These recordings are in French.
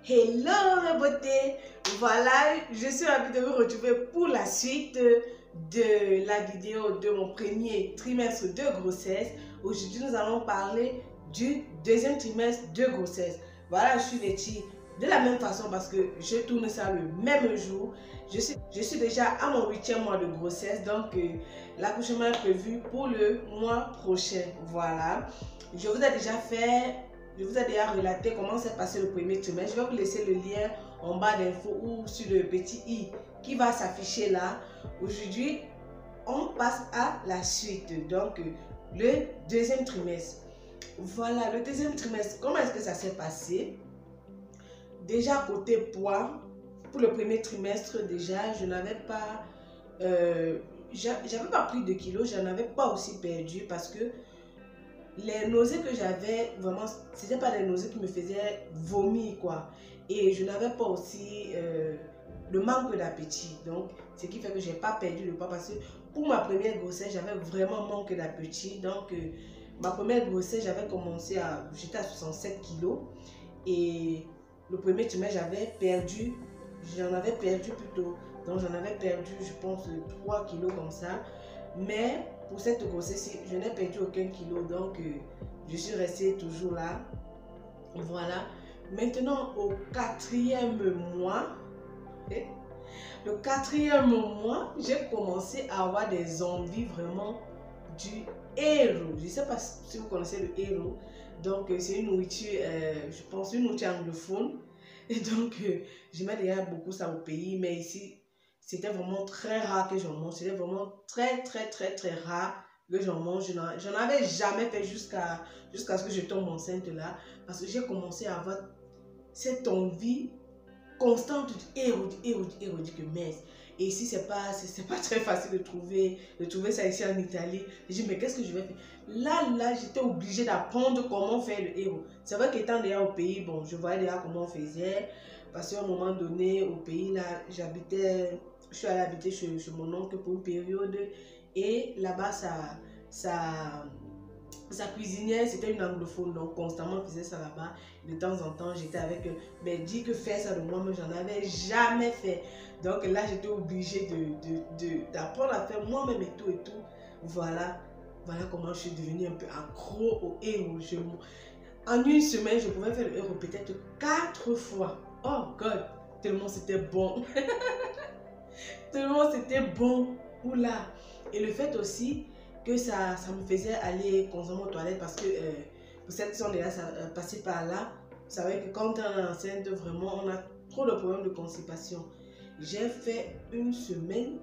Hello mes beautés, voilà, je suis ravie de vous retrouver pour la suite de la vidéo de mon premier trimestre de grossesse. Aujourd'hui, nous allons parler du deuxième trimestre de grossesse. Voilà, je suis vêtue de la même façon parce que je tourne ça le même jour. Je suis déjà à mon 8e mois de grossesse, donc l'accouchement est prévu pour le mois prochain. Voilà, je vous ai déjà relaté comment s'est passé le premier trimestre. Je vais vous laisser le lien en bas d'infos ou sur le petit i qui va s'afficher là. Aujourd'hui, on passe à la suite. Donc, le deuxième trimestre. Voilà, le deuxième trimestre, comment est-ce que ça s'est passé? Déjà, côté poids, pour le premier trimestre, déjà, je n'avais pas... j'avais pas pris de kilos, je n'en avais pas aussi perdu parce que les nausées que j'avais, vraiment, c'était pas des nausées qui me faisaient vomir, quoi. Et je n'avais pas aussi le manque d'appétit. Donc, ce qui fait que j'ai pas perdu le poids parce que pour ma première grossesse, j'avais vraiment manque d'appétit. Donc, ma première grossesse, j'étais à 67 kilos. Et le premier trimestre, j'en avais perdu plutôt. Donc, j'en avais perdu, je pense, 3 kilos comme ça. Mais pour cette grossesse, je n'ai perdu aucun kilo, donc je suis restée toujours là. Voilà. Maintenant, au 4e mois, j'ai commencé à avoir des envies vraiment du héros. Je ne sais pas si vous connaissez le héros. Donc, c'est une nourriture, je pense, une nourriture anglophone. Et donc, j'aimais déjà beaucoup ça au pays, mais ici, c'était vraiment très rare que j'en mange. C'était vraiment très rare que j'en mange. Je n'en avais jamais fait jusqu'à ce que je tombe enceinte là. Parce que j'ai commencé à avoir cette envie constante du héros, du mince. Et ici, c'est pas très facile de trouver ça ici en Italie. J'ai dit, mais qu'est-ce que je vais faire? Là, j'étais obligée d'apprendre comment faire le héros. C'est vrai qu'étant déjà au pays, bon, je voyais déjà comment on faisait. Parce qu'à un moment donné, au pays, là, je suis allée habiter chez mon oncle pour une période. Et là-bas, sa cuisinière, c'était une anglophone, donc constamment faisait ça là-bas. De temps en temps, j'étais avec eux. Mais dit que faire ça de moi-même, j'en avais jamais fait. Donc là, j'étais obligée d'apprendre à faire moi-même et tout. Voilà comment je suis devenue un peu accro au héros. En une semaine, je pouvais faire le héros peut-être 4 fois. Oh God, tellement c'était bon. Tellement c'était bon. Oula. Et le fait aussi que ça me faisait aller constamment aux toilettes parce que pour cette zone là, ça passait par là. Vous savez que quand on est enceinte, vraiment, on a trop de problèmes de constipation. J'ai fait une semaine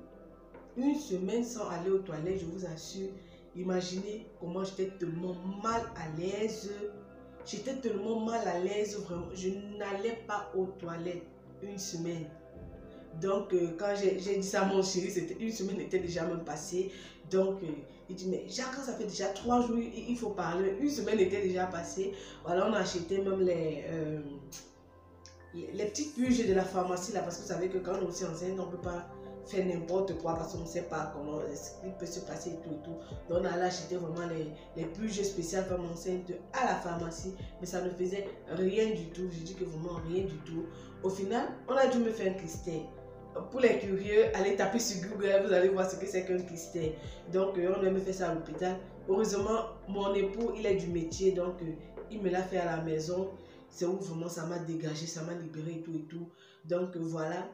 sans aller aux toilettes, je vous assure. Imaginez comment j'étais tellement mal à l'aise. J'étais tellement mal à l'aise, vraiment. Je n'allais pas aux toilettes une semaine. Donc, quand j'ai dit ça à mon chéri, une semaine était déjà même passée. Donc, il dit, mais Jacques, ça fait déjà 3 jours, il faut parler. Une semaine était déjà passée. Voilà, on a acheté même les petites purges de la pharmacie là, parce que vous savez que quand on est aussi enceinte, on ne peut pas faire n'importe quoi parce qu'on ne sait pas comment ce qui peut se passer et tout. Donc, on a acheté vraiment les purges spéciales femme enceinte à la pharmacie, mais ça ne faisait rien du tout. Je dis que vraiment rien du tout. Au final, on a dû me faire un clistère. Pour les curieux, allez taper sur Google, vous allez voir ce que c'est qu'un clistère. Donc, on a me fait ça à l'hôpital. Heureusement, mon époux, il est du métier, donc il me l'a fait à la maison. C'est où vraiment ça m'a dégagé, ça m'a libéré et tout. Donc, voilà.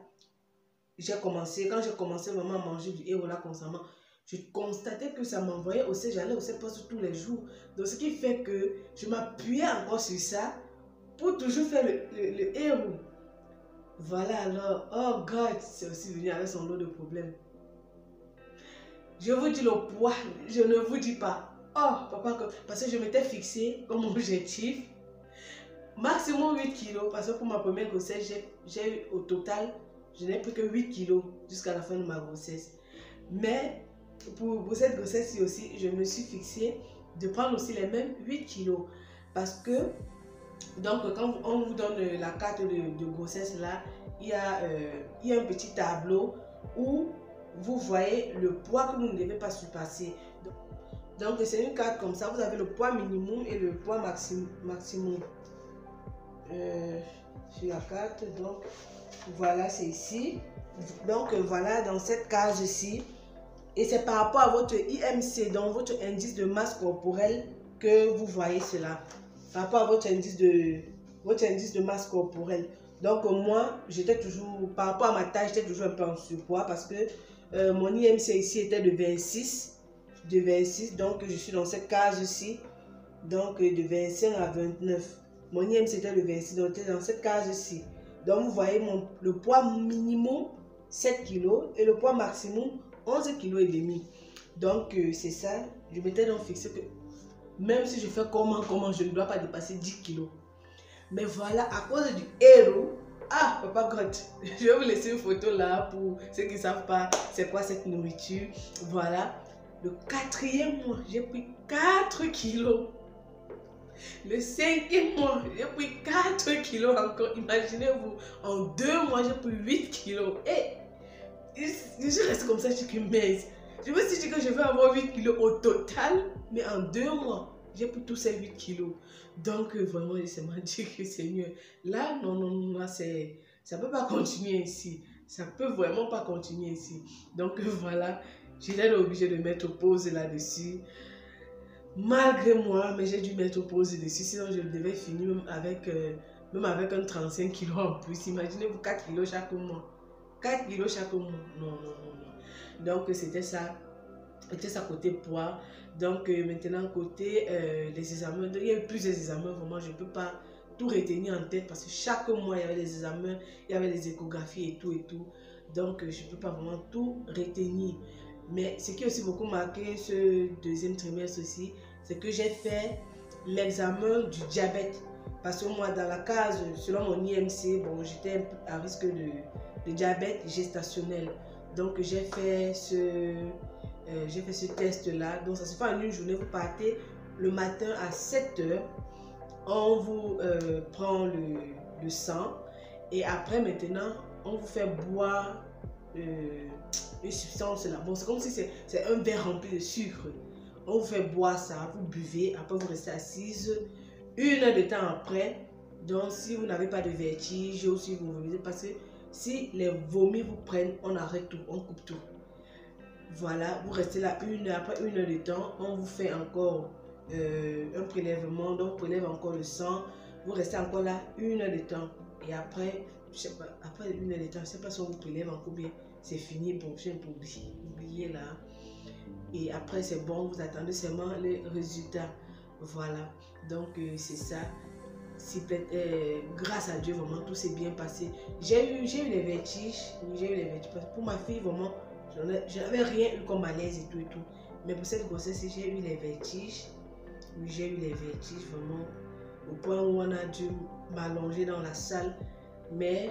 Quand j'ai commencé vraiment à manger du héros là constamment, je constatais que ça m'envoyait au sein, j'allais au sein poste tous les jours. Donc, ce qui fait que je m'appuyais encore sur ça pour toujours faire le héros. Voilà alors, oh God, c'est aussi venu avec son lot de problèmes. Je vous dis le poids, je ne vous dis pas. Oh, papa, parce que je m'étais fixé comme objectif maximum 8 kilos. Parce que pour ma première grossesse, j'ai eu au total, je n'ai pris que 8 kilos jusqu'à la fin de ma grossesse. Mais pour cette grossesse-ci aussi, je me suis fixé de prendre aussi les mêmes 8 kilos. Parce que donc, quand on vous donne la carte de grossesse là, il y a un petit tableau où vous voyez le poids que vous ne devez pas surpasser. Donc, c'est une carte comme ça. Vous avez le poids minimum et le poids maximum. sur la carte. Donc, voilà, c'est ici. Donc, voilà, dans cette case-ci. Et c'est par rapport à votre IMC, donc votre indice de masse corporelle, que vous voyez cela. Par rapport à votre indice de masse corporelle. Donc, moi, j'étais toujours, par rapport à ma taille, j'étais toujours un peu en surpoids parce que mon IMC ici était de 26. De 26, donc je suis dans cette case-ci. Donc, de 25 à 29. Mon IMC était de 26, donc j'étais dans cette case-ci. Donc, vous voyez, le poids minimum, 7 kg et le poids maximum, 11,5 kg. Donc, c'est ça. Je m'étais donc fixé que même si je fais comment, je ne dois pas dépasser 10 kg. Mais voilà, à cause du héros, ah, Papa God, je vais vous laisser une photo là pour ceux qui ne savent pas c'est quoi cette nourriture. Voilà, le 4e mois, j'ai pris 4 kilos. Le 5e mois, j'ai pris 4 kilos encore. Imaginez-vous, en 2 mois, j'ai pris 8 kilos. Et je reste comme ça, je suis mince. Je me suis dit que je vais avoir 8 kilos au total, mais en 2 mois, j'ai pris tous ces 8 kilos. Donc, vraiment, c'est m'a dit que Seigneur, là, non, ça ne peut pas continuer ici. Ça ne peut vraiment pas continuer ici. Donc, voilà, j'étais obligée de mettre pause là-dessus. Malgré moi, mais j'ai dû mettre pause dessus, sinon je devais finir même avec un 35 kilos en plus. Imaginez-vous 4 kilos chaque mois. 4 kilos chaque mois. Non. Donc, c'était ça. C'était ça côté poids. Donc, maintenant, côté les examens, il y a eu plusieurs examens. Vraiment, je ne peux pas tout retenir en tête parce que chaque mois, il y avait des examens, il y avait les échographies et tout. Donc, je ne peux pas vraiment tout retenir. Mais ce qui a aussi beaucoup marqué ce 2e trimestre aussi, c'est que j'ai fait l'examen du diabète. Parce que moi, dans la case, selon mon IMC, bon, j'étais un peu à risque de diabète gestationnel. Donc, j'ai fait ce test-là. Donc, ça se fait en une journée. Vous partez le matin à 7 h. On vous prend le sang. Et après, maintenant, on vous fait boire une substance là. Bon, c'est comme si c'est un verre rempli de sucre. On vous fait boire ça, vous buvez, après vous restez assise 1 heure de temps après. Donc, si vous n'avez pas de vertige ou si vous vomitez, parce que si les vomis vous prennent, on arrête tout, on coupe tout. Voilà, vous restez là 1 heure, après 1 heure de temps, on vous fait encore un prélèvement, donc on prélève encore le sang. Vous restez encore là 1 heure de temps. Et après, je sais pas, après 1 heure de temps, je ne sais pas si on vous prélève encore bien. C'est fini, bon, j'ai un peu oublié là. Et après, c'est bon, vous attendez seulement les résultats. Voilà, donc c'est ça. Grâce à Dieu, vraiment, tout s'est bien passé. J'ai eu les vertiges, parce que pour ma fille, vraiment, je n'avais rien eu comme malaise et tout. Mais pour cette grossesse, j'ai eu les vertiges. Oui, j'ai eu les vertiges, vraiment, au point où on a dû m'allonger dans la salle. Mais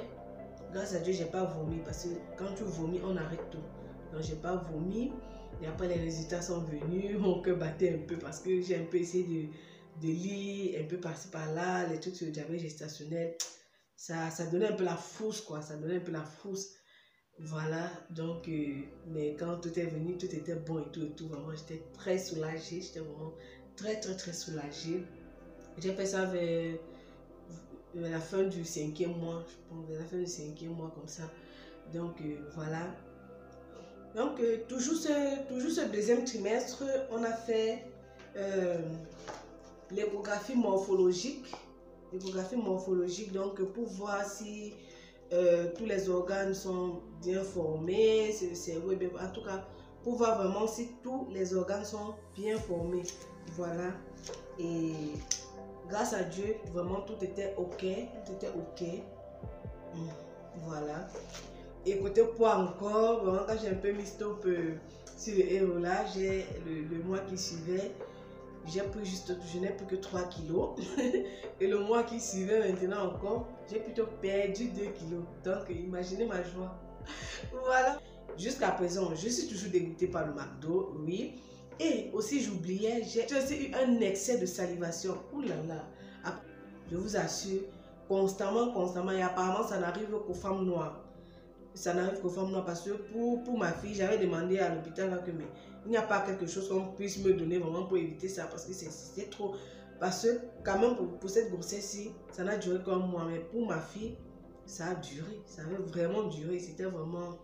grâce à Dieu, j'ai pas vomi parce que quand tu vomis, on arrête tout. Donc, j'ai pas vomi. Et après, les résultats sont venus. Mon cœur battait un peu parce que j'ai un peu essayé de lire, un peu par-ci par-là, les trucs sur le diabète gestationnel. Ça donnait un peu la frousse, quoi. Ça donnait un peu la frousse. Voilà. Donc, mais quand tout est venu, tout était bon et tout. Vraiment, j'étais très soulagée. J'étais vraiment très soulagée. J'ai fait ça vers la fin du 5e mois, je pense, vers la fin du 5e mois comme ça. Donc voilà. Donc toujours ce 2e trimestre, on a fait l'échographie morphologique. Donc pour voir si tous les organes sont bien formés, si le cerveau est bien, en tout cas pour voir vraiment si tous les organes sont bien formés. Voilà. Et grâce à Dieu, vraiment tout était ok. Voilà. Et côté poids encore, vraiment, quand j'ai un peu mis stop sur le héros là, j'ai le mois qui suivait, je n'ai plus que 3 kilos. Et le mois qui suivait maintenant encore, j'ai plutôt perdu 2 kilos. Donc imaginez ma joie. Voilà. Jusqu'à présent, je suis toujours dégoûtée par le McDo, oui. Et aussi, j'oubliais, j'ai aussi eu un excès de salivation. Ouh là là. Je vous assure, constamment. Et apparemment, ça n'arrive qu'aux femmes noires. Ça n'arrive qu'aux femmes noires parce que pour ma fille, j'avais demandé à l'hôpital que mais il n'y a pas quelque chose qu'on puisse me donner vraiment pour éviter ça parce que c'était trop. Parce que quand même pour cette grossesse-ci, ça n'a duré comme moi. Mais pour ma fille, ça a duré. Ça avait vraiment duré. C'était vraiment...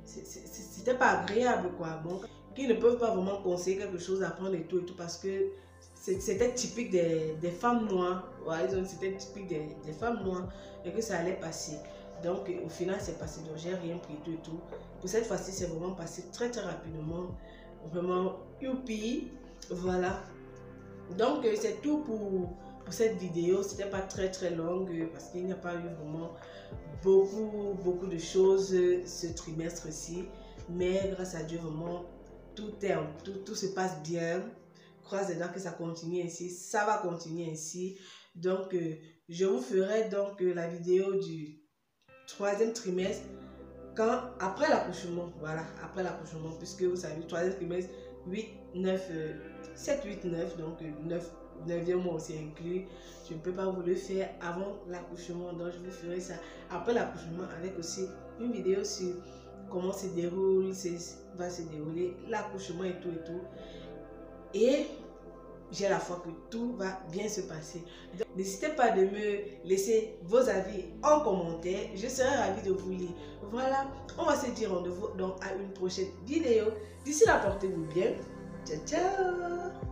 C'était pas agréable quoi. Bon, qui ne peuvent pas vraiment conseiller quelque chose à prendre et tout parce que c'était typique des femmes noires. Ouais, c'était typique des femmes noires et que ça allait passer. Donc au final c'est passé, donc j'ai rien pris et tout. Pour cette fois-ci c'est vraiment passé très rapidement. Vraiment youpi. Voilà. Donc c'est tout pour cette vidéo. C'était pas très longue parce qu'il n'y a pas eu vraiment beaucoup de choses ce trimestre-ci. Mais grâce à Dieu vraiment tout se passe bien. Croise les doigts que ça continue ainsi. Ça va continuer ainsi. Donc je vous ferai donc la vidéo du 3e trimestre après l'accouchement. Voilà, après l'accouchement, puisque vous savez, 3e trimestre, 8, 9, 7, 8, 9, donc 9e mois aussi inclus. Je ne peux pas vous le faire avant l'accouchement, donc je vous ferai ça après l'accouchement avec aussi une vidéo sur comment se va se dérouler l'accouchement et tout. Et j'ai la foi que tout va bien se passer. N'hésitez pas de me laisser vos avis en commentaire. Je serai ravie de vous lire. Voilà, on va se dire rendez-vous donc à une prochaine vidéo. D'ici là, portez-vous bien. Ciao, ciao.